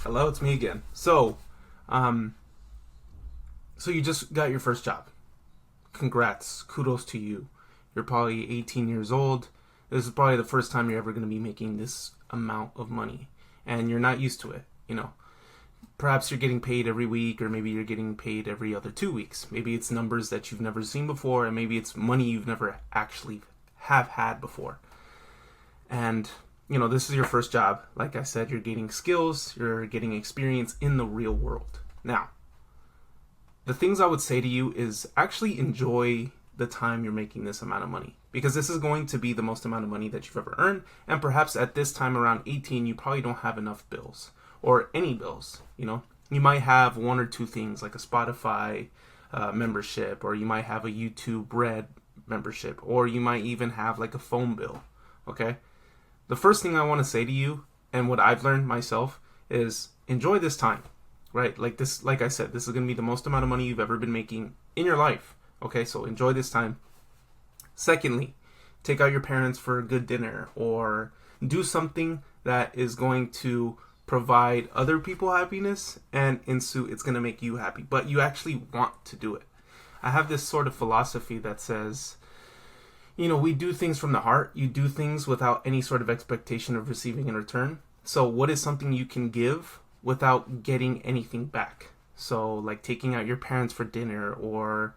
Hello, it's me again. So you just got your first job. Congrats. Kudos to you. You're probably 18 years old. This is probably the first time you're ever going to be making this amount of money. And you're not used to it, Perhaps you're getting paid every week, or maybe you're getting paid every other 2 weeks. Maybe it's numbers that you've never seen before, and maybe it's money you've never actually have had before. And this is your first job. Like I said, you're gaining skills, you're getting experience in the real world. Now, the things I would say to you is actually enjoy the time you're making this amount of money, because this is going to be the most amount of money that you've ever earned. And perhaps at this time around 18, you probably don't have enough bills or any bills. You might have one or two things like a Spotify membership, or you might have a YouTube Red membership, or you might even have like a phone bill. Okay. The first thing I want to say to you, and what I've learned myself, is enjoy this time, right? Like I said, this is going to be the most amount of money you've ever been making in your life. Okay, so enjoy this time. Secondly, take out your parents for a good dinner, or do something that is going to provide other people happiness, and it's going to make you happy, but you actually want to do it. I have this sort of philosophy that says, we do things from the heart. You do things without any sort of expectation of receiving in return. So what is something you can give without getting anything back? So like taking out your parents for dinner, or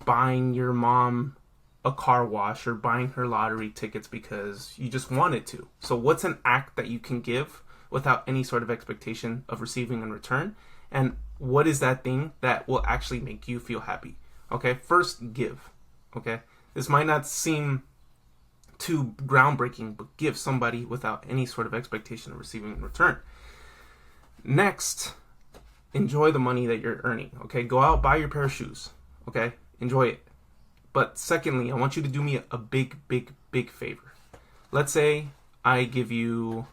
buying your mom a car wash, or buying her lottery tickets because you just wanted to. So what's an act that you can give without any sort of expectation of receiving in return? And what is that thing that will actually make you feel happy? Okay, first, give. Okay. This might not seem too groundbreaking, but give somebody without any sort of expectation of receiving in return. Next, enjoy the money that you're earning. Okay, go out, buy your pair of shoes. Okay, enjoy it. But secondly, I want you to do me a big, big, big favor. Let's say I give you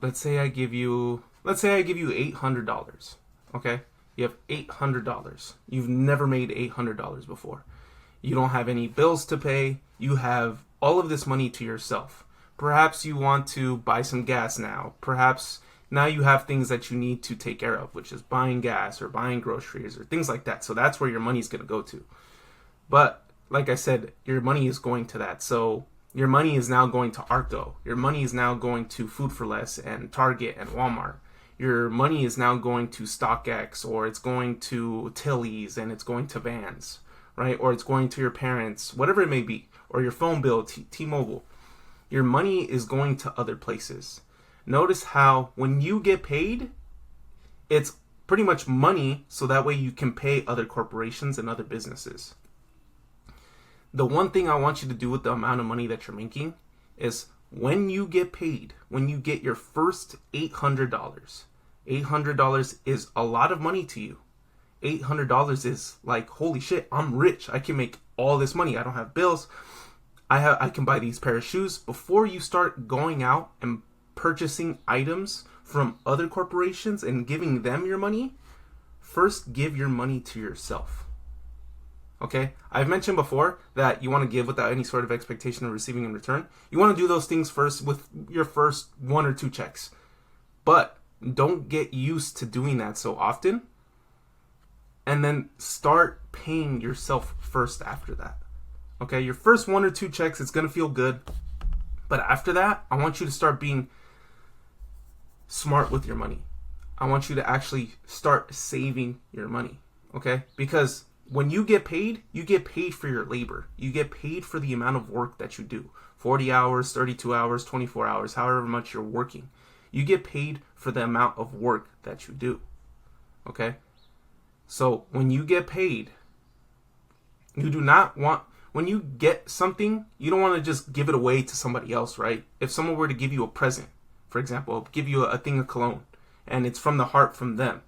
$800. Okay. You have $800. You've never made $800 before. You don't have any bills to pay. You have all of this money to yourself. Perhaps you want to buy some gas now. Perhaps now you have things that you need to take care of, which is buying gas or buying groceries or things like that. So that's where your money is going to go to. But like I said, your money is going to that. So your money is now going to Arco. Your money is now going to Food for Less and Target and Walmart. Your money is now going to StockX, or it's going to Tilly's, and it's going to Vans, right? Or it's going to your parents, whatever it may be, or your phone bill, T-Mobile. Your money is going to other places. Notice how when you get paid, it's pretty much money, so that way you can pay other corporations and other businesses. The one thing I want you to do with the amount of money that you're making is when you get paid, when you get your first $800, $800 is a lot of money to you. $800 is like, holy shit, I'm rich. I can make all this money. I don't have bills. I can buy these pair of shoes. Before you start going out and purchasing items from other corporations and giving them your money, first give your money to yourself. Okay? I've mentioned before that you want to give without any sort of expectation of receiving in return. You want to do those things first with your first one or two checks. But don't get used to doing that so often. And then start paying yourself first after that. Okay? Your first one or two checks, it's going to feel good. But after that, I want you to start being smart with your money. I want you to actually start saving your money. Okay? Because when you get paid for your labor. You get paid for the amount of work that you do. 40 hours, 32 hours, 24 hours, however much you're working. You get paid for the amount of work that you do. Okay? So when you get paid, when you get something, you don't want to just give it away to somebody else, right? If someone were to give you a present, for example, give you a thing of cologne, and it's from the heart from them,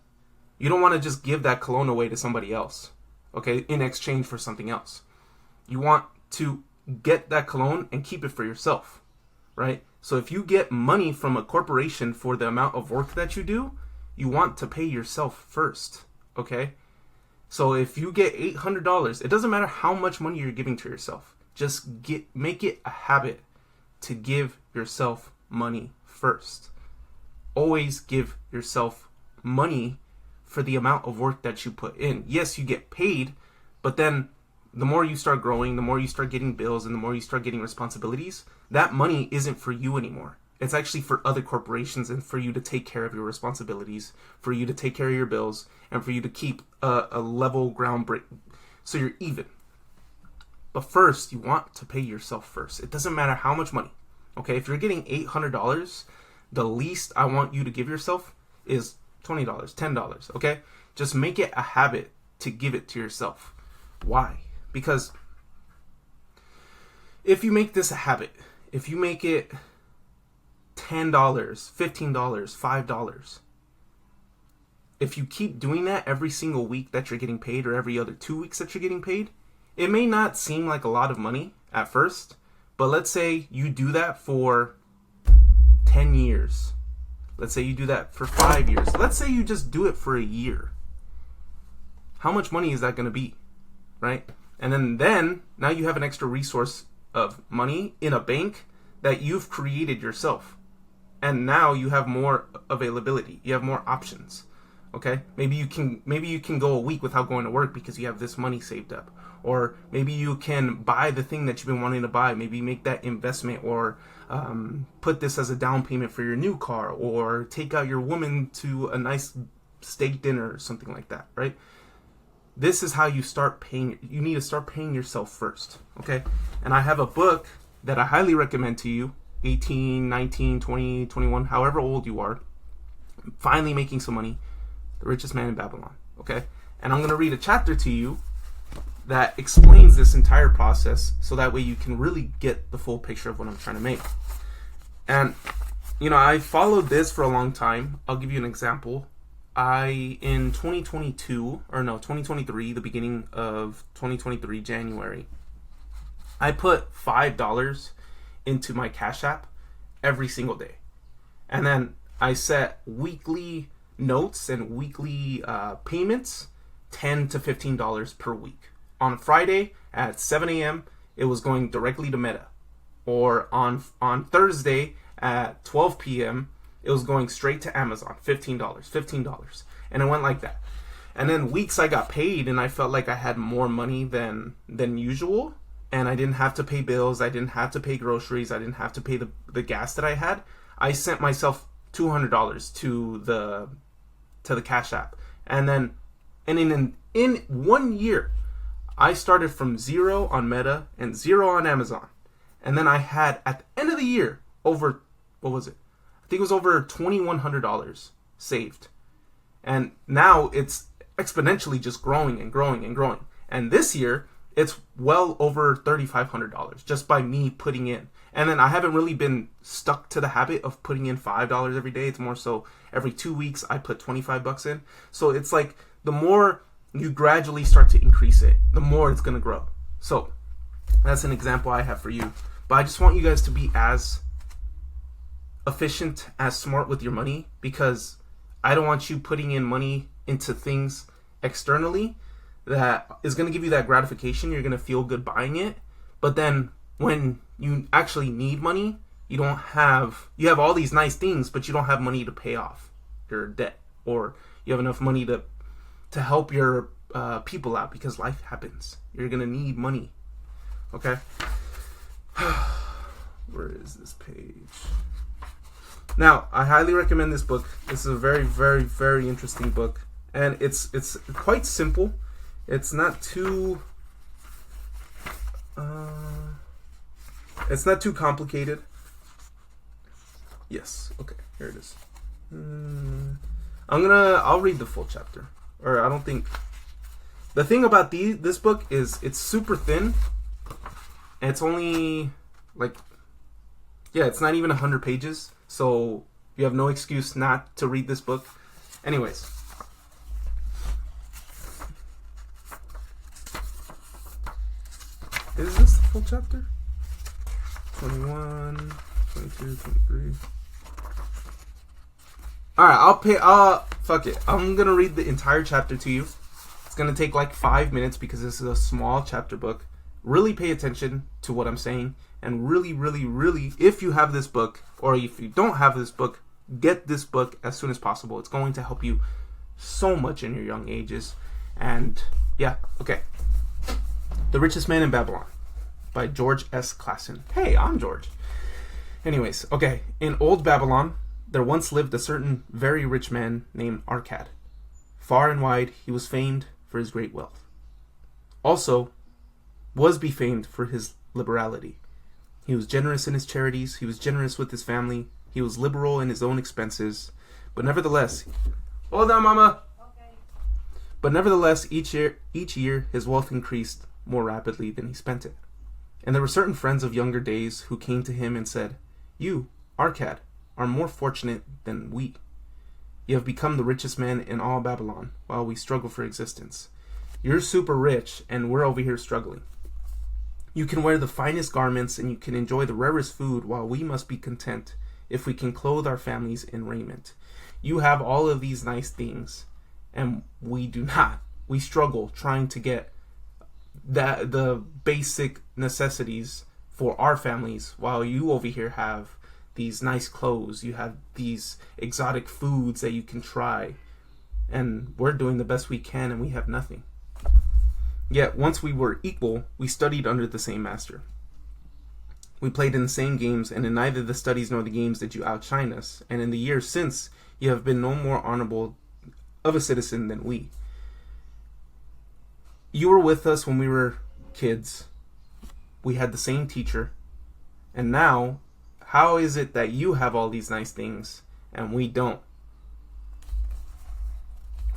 you don't want to just give that cologne away to somebody else. Okay, in exchange for something else. You want to get that cologne and keep it for yourself, right? So if you get money from a corporation for the amount of work that you do, you want to pay yourself first, okay? So if you get $800, it doesn't matter how much money you're giving to yourself. Just make it a habit to give yourself money first. always give yourself money for the amount of work that you put in. Yes, you get paid, but then the more you start growing, the more you start getting bills, and the more you start getting responsibilities, that money isn't for you anymore. It's actually for other corporations and for you to take care of your responsibilities, for you to take care of your bills, and for you to keep a level ground break so you're even. But first, you want to pay yourself first. It doesn't matter how much money. Okay, if you're getting $800, the least I want you to give yourself is $20, $10, okay? Just make it a habit to give it to yourself. Why? Because if you make this a habit, if you make it $10, $15, $5, if you keep doing that every single week that you're getting paid or every other 2 weeks that you're getting paid, it may not seem like a lot of money at first, but let's say you do that for 10 years. Let's say you do that for 5 years. Let's say you just do it for a year. How much money is that going to be, right? And then now you have an extra resource of money in a bank that you've created yourself. And now you have more availability. You have more options. Okay? Maybe you can go a week without going to work because you have this money saved up. Or maybe you can buy the thing that you've been wanting to buy. Maybe make that investment, or put this as a down payment for your new car, or take out your woman to a nice steak dinner or something like that, right? This is how you start paying. You need to start paying yourself first, okay? And I have a book that I highly recommend to you, 18, 19, 20, 21, however old you are, finally making some money, The Richest Man in Babylon, okay? And I'm going to read a chapter to you that explains this entire process so that way you can really get the full picture of what I'm trying to make. And, I followed this for a long time. I'll give you an example. In 2023, the beginning of 2023, January, I put $5 into my Cash App every single day. And then I set weekly notes and weekly payments, $10 to $15 per week. On Friday at 7 a.m., it was going directly to Meta. Or on Thursday at 12 p.m., it was going straight to Amazon, $15. And it went like that. And then weeks I got paid and I felt like I had more money than usual. And I didn't have to pay bills. I didn't have to pay groceries. I didn't have to pay the gas that I had. I sent myself $200 to the Cash App. And then in 1 year, I started from 0 on Meta and 0 on Amazon. And then I had, at the end of the year, over, what was it? I think it was over $2,100 saved. And now it's exponentially just growing and growing and growing. And this year, it's well over $3,500 just by me putting in. And then I haven't really been stuck to the habit of putting in $5 every day. It's more so every 2 weeks I put $25 in. So it's like the more you gradually start to increase it, the more it's going to grow. So that's an example I have for you. But I just want you guys to be as efficient, as smart with your money, because I don't want you putting in money into things externally that is going to give you that gratification. You're going to feel good buying it. But then when you actually need money, you have all these nice things, but you don't have money to pay off your debt, or you have enough money to help your people out, because life happens. You're going to need money. Okay? Where is this page? Now, I highly recommend this book. This is a very, very, very interesting book. And it's quite simple. It's not too complicated. Yes. Okay, here it is. I'll read the full chapter. Or I don't think. The thing about this book is it's super thin. And it's only it's not even 100 pages. So you have no excuse not to read this book. Anyways. Is this the full chapter? 21, 22, 23. Alright, fuck it. I'm gonna read the entire chapter to you. It's gonna take like 5 minutes because this is a small chapter book. Really pay attention to what I'm saying. And really, really, really, if you have this book, or if you don't have this book, get this book as soon as possible. It's going to help you so much in your young ages. And yeah, okay. The Richest Man in Babylon by George S. Clason. Hey, I'm George. Anyways, okay. In old Babylon, there once lived a certain very rich man named Arcad. Far and wide, he was famed for his great wealth. Also, was befamed for his liberality. He was generous in his charities. He was generous with his family. He was liberal in his own expenses. But nevertheless, hold on, Mama. Okay. But nevertheless, each year, his wealth increased more rapidly than he spent it. And there were certain friends of younger days who came to him and said, "You, Arcad, are more fortunate than we. You have become the richest man in all Babylon, while we struggle for existence. You're super rich, and we're over here struggling. You can wear the finest garments, and you can enjoy the rarest food, while we must be content if we can clothe our families in raiment. You have all of these nice things, and we do not. We struggle trying to get the basic necessities for our families, while you over here have these nice clothes, you have these exotic foods that you can try, and we're doing the best we can, and we have nothing. Yet, once we were equal, we studied under the same master. We played in the same games, and in neither the studies nor the games did you outshine us, and in the years since, you have been no more honorable of a citizen than we. You were with us when we were kids. We had the same teacher. And now, how is it that you have all these nice things and we don't?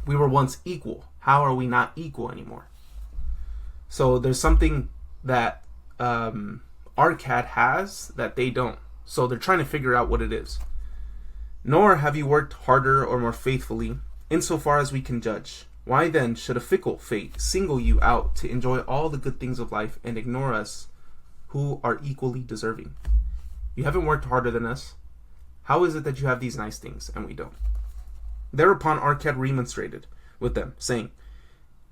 We were once equal. How are we not equal anymore?" So there's something that Arcad has that they don't. So they're trying to figure out what it is. "Nor have you worked harder or more faithfully, insofar as we can judge. Why then should a fickle fate single you out to enjoy all the good things of life and ignore us who are equally deserving? You haven't worked harder than us. How is it that you have these nice things and we don't?" Thereupon Arcad remonstrated with them, saying,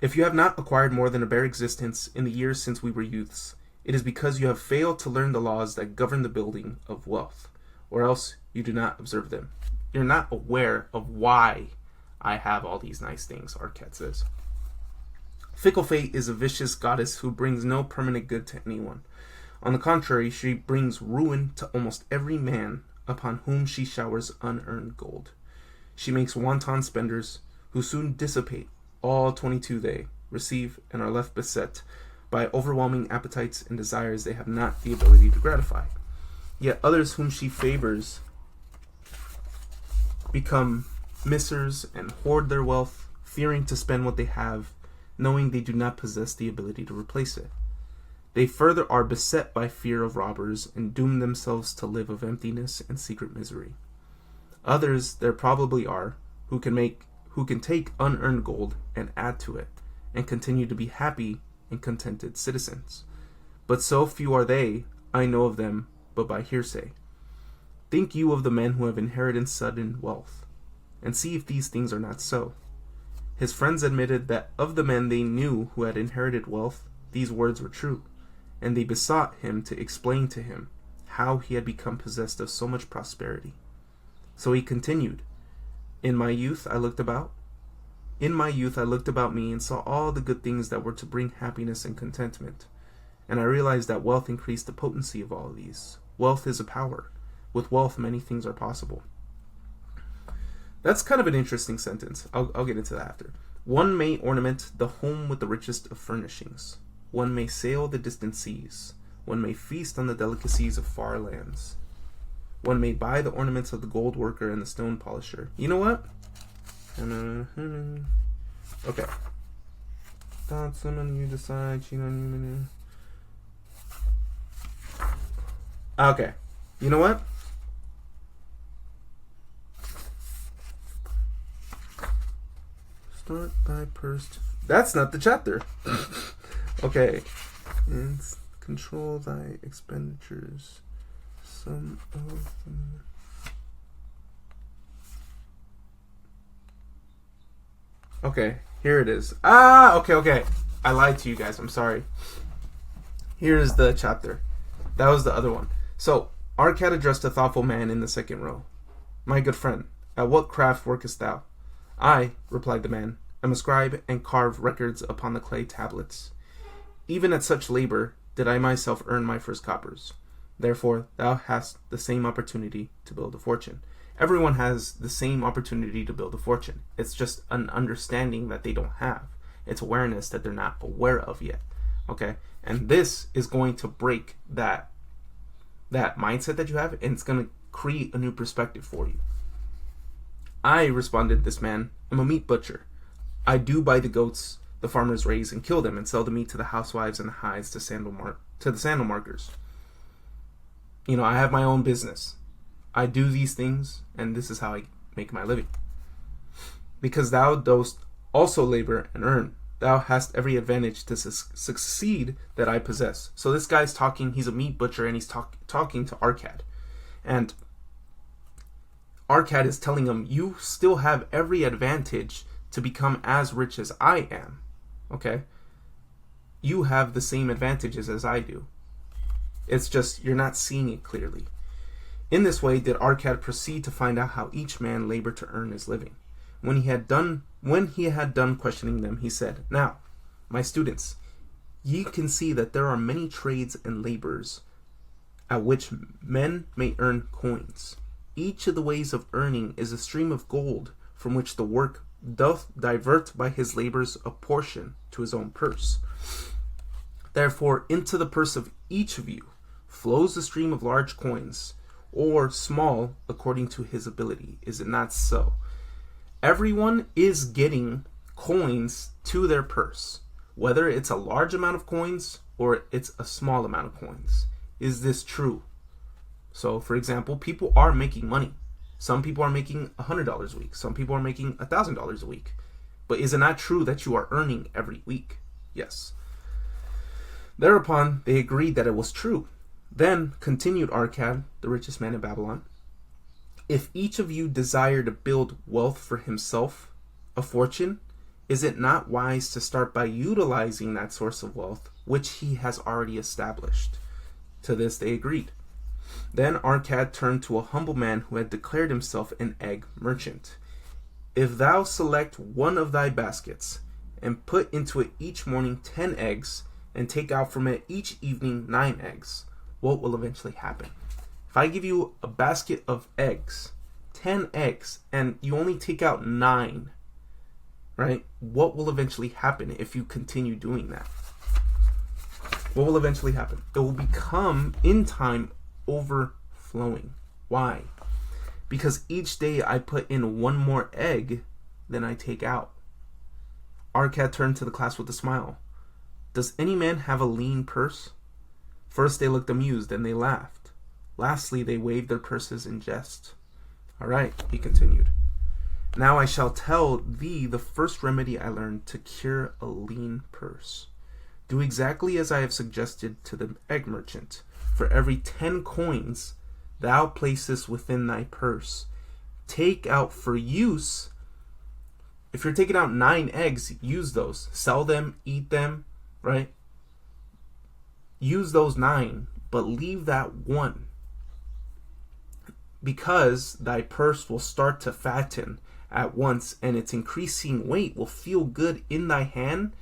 "If you have not acquired more than a bare existence in the years since we were youths, it is because you have failed to learn the laws that govern the building of wealth, or else you do not observe them. You're not aware of why I have all these nice things," Arcad says. "Fickle fate is a vicious goddess who brings no permanent good to anyone. On the contrary, she brings ruin to almost every man upon whom she showers unearned gold. She makes wanton spenders who soon dissipate all 22 they receive and are left beset by overwhelming appetites and desires they have not the ability to gratify. Yet others whom she favors become missers and hoard their wealth, fearing to spend what they have, knowing they do not possess the ability to replace it. They further are beset by fear of robbers and doom themselves to live of emptiness and secret misery. Others there probably are who can take unearned gold and add to it, and continue to be happy and contented citizens. But so few are they, I know of them but by hearsay. Think you of the men who have inherited sudden wealth, and see if these things are not so." His friends admitted that of the men they knew who had inherited wealth, these words were true, and they besought him to explain to him how he had become possessed of so much prosperity. So he continued, In my youth I looked about me and saw all the good things that were to bring happiness and contentment. And I realized that wealth increased the potency of all of these. Wealth is a power. With wealth, many things are possible. That's kind of an interesting sentence. I'll get into that after. One may ornament the home with the richest of furnishings. One may sail the distant seas. One may feast on the delicacies of far lands. One may buy the ornaments of the gold worker and the stone polisher. You know what? Okay. Thoughts on you decide. Okay. You know what? Start by first. That's not the chapter. Okay. And control thy expenditures. Some of them. Okay, here it is. Okay. I lied to you guys. I'm sorry. Here's the chapter. That was the other one. So, Arcad addressed a thoughtful man in the second row. My good friend, at what craft workest thou? I, replied the man, am a scribe and carve records upon the clay tablets. Even at such labor did I myself earn my first coppers. Therefore, thou hast the same opportunity to build a fortune. Everyone has the same opportunity to build a fortune. It's just an understanding that they don't have. It's awareness that they're not aware of yet. Okay? And this is going to break that mindset that you have, and it's going to create a new perspective for you. I, responded this man, am a meat butcher. I do buy the goats the farmers raise and kill them and sell the meat to the housewives and the hides to the sandal markers. I have my own business. I do these things, and this is how I make my living. Because thou dost also labor and earn, thou hast every advantage to succeed that I possess. So this guy's talking, he's a meat butcher, and he's talking to Arcad. And Arcad is telling him, you still have every advantage to become as rich as I am. Okay? You have the same advantages as I do. It's just you're not seeing it clearly. In this way did Arcad proceed to find out how each man labored to earn his living. When he had done questioning them, he said, Now, my students, ye can see that there are many trades and labors at which men may earn coins. Each of the ways of earning is a stream of gold from which the work doth divert by his labors a portion to his own purse. Therefore, into the purse of each of you flows the stream of large coins, or small according to his ability. Is it not so? Everyone is getting coins to their purse, whether it's a large amount of coins or it's a small amount of coins. Is this true? So, for example, people are making money. Some people are making $100 a week. Some people are making $1,000 a week. But is it not true that you are earning every week? Yes. Thereupon, they agreed that it was true. Then, continued Arcad, the richest man in Babylon, if each of you desire to build wealth for himself, a fortune, is it not wise to start by utilizing that source of wealth, which he has already established? To this they agreed. Then Arcad turned to a humble man who had declared himself an egg merchant. If thou select one of thy baskets, and put into it each morning 10 eggs, and take out from it each evening 9 eggs, what will eventually happen? If I give you a basket of eggs, 10 eggs, and you only take out 9, right? What will eventually happen if you continue doing that? What will eventually happen? It will become, in time, overflowing. Why? Because each day I put in one more egg than I take out. Arcad turned to the class with a smile. Does any man have a lean purse? First they looked amused, then they laughed. Lastly, they waved their purses in jest. All right, he continued. Now I shall tell thee the first remedy I learned to cure a lean purse. Do exactly as I have suggested to the egg merchant. For every 10 coins thou placest within thy purse, take out for use. If you're taking out 9 eggs, use those. Sell them, eat them, right? Use those 9, but leave that 1. Because thy purse will start to fatten at once, and its increasing weight will feel good in thy hand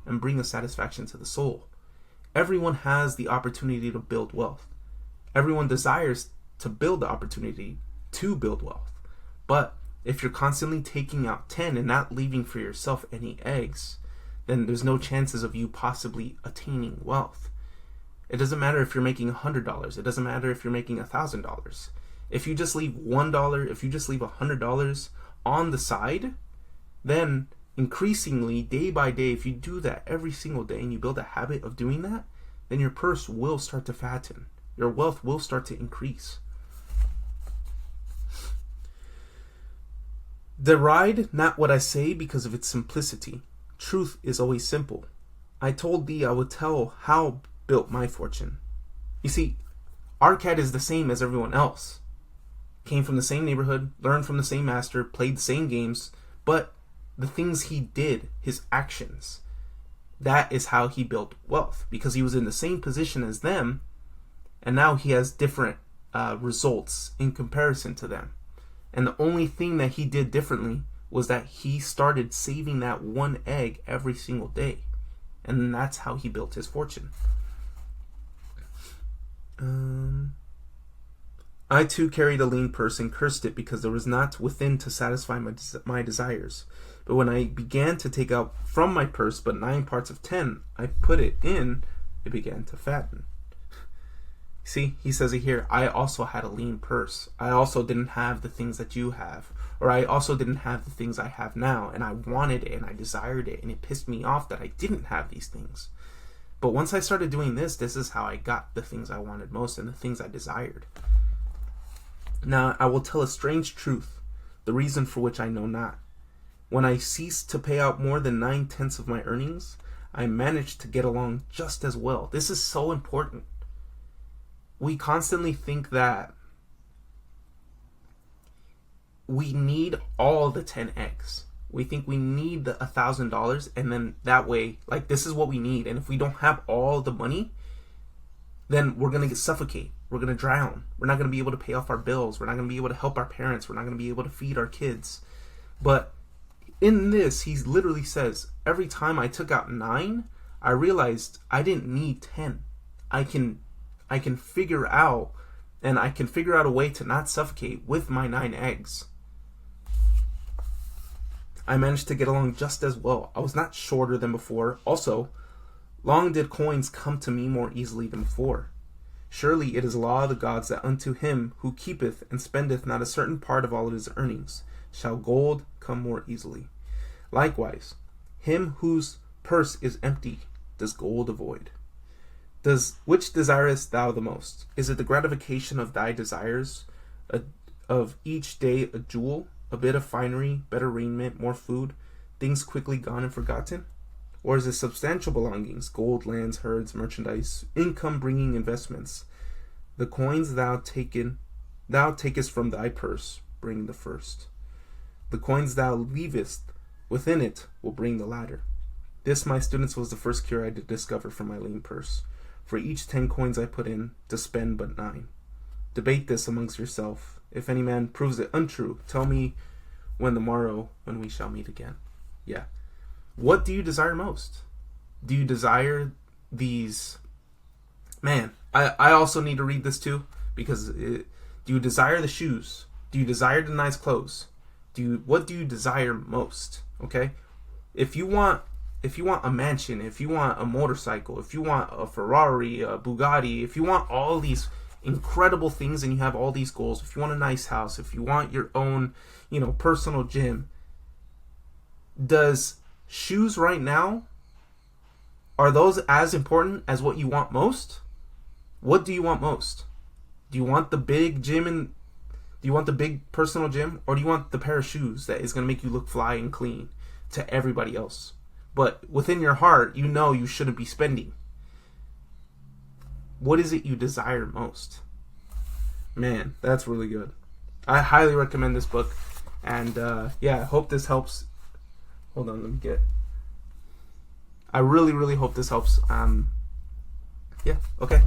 and bring a satisfaction to the soul. Everyone has the opportunity to build wealth. Everyone desires to build the opportunity to build wealth. But if you're constantly taking out 10 and not leaving for yourself any eggs, then there's no chances of you possibly attaining wealth. It doesn't matter if you're making $100. It doesn't matter if you're making $1,000. If you just leave $1, if you just leave $100 on the side, then increasingly, day by day, if you do that every single day and you build a habit of doing that, then your purse will start to fatten. Your wealth will start to increase. Deride not what I say because of its simplicity. Truth is always simple. I told thee I would tell how built my fortune. You see, Arcad is the same as everyone else. Came from the same neighborhood, learned from the same master, played the same games, but the things he did, his actions, that is how he built wealth, because he was in the same position as them, and now he has different results in comparison to them. And the only thing that he did differently was that he started saving that one egg every single day. And that's how he built his fortune. I too carried a lean purse and cursed it because there was not within to satisfy my desires. But when I began to take out from my purse but 9 parts of 10, I put it in, it began to fatten. See, he says it here, I also had a lean purse. I also didn't have the things that you have. Or I also didn't have the things I have now. And I wanted it and I desired it. And it pissed me off that I didn't have these things. But once I started doing this is how I got the things I wanted most and the things I desired. Now, I will tell a strange truth, the reason for which I know not. When I ceased to pay out more than 9/10 of my earnings, I managed to get along just as well. This is so important. We constantly think that we need all the 10 eggs. We think we need the $1,000, and then that way, like, this is what we need. And if we don't have all the money, then we're going to suffocate. We're going to drown. We're not going to be able to pay off our bills. We're not going to be able to help our parents. We're not going to be able to feed our kids. But in this, he literally says, every time I took out 9, I realized I didn't need 10. I can figure out, and I can figure out a way to not suffocate with my 9 eggs. I managed to get along just as well. I was not shorter than before. Also, long did coins come to me more easily than before. Surely it is law of the gods that unto him who keepeth and spendeth not a certain part of all of his earnings shall gold come more easily. Likewise, him whose purse is empty does gold avoid. Which desirest thou the most? Is it the gratification of thy desires, of each day a jewel, a bit of finery, better raiment, more food, things quickly gone and forgotten? Or is it substantial belongings, gold, lands, herds, merchandise, income-bringing investments? The coins thou takest from thy purse bring the first. The coins thou leavest within it will bring the latter. This, my students, was the first cure I did discover for my lean purse. For each 10 coins I put in, to spend but 9. Debate this amongst yourself. If any man proves it untrue, tell me when we shall meet again. Yeah. What do you desire most? Do you desire these? Man, I also need to read this too, because do you desire the shoes? Do you desire the nice clothes? What do you desire most? Okay? If you want a mansion, if you want a motorcycle, if you want a Ferrari, a Bugatti, if you want all these incredible things and you have all these goals, if you want a nice house, if you want your own, personal gym, does shoes right now, are those as important as what you want most? What do you want most? Do you want the big gym do you want the big personal gym, or do you want the pair of shoes that is going to make you look fly and clean to everybody else? But within your heart, you shouldn't be spending. What is it you desire most? Man, that's really good. I highly recommend this book. And I hope this helps. Hold on, let me get. I really, really hope this helps. Yeah, okay.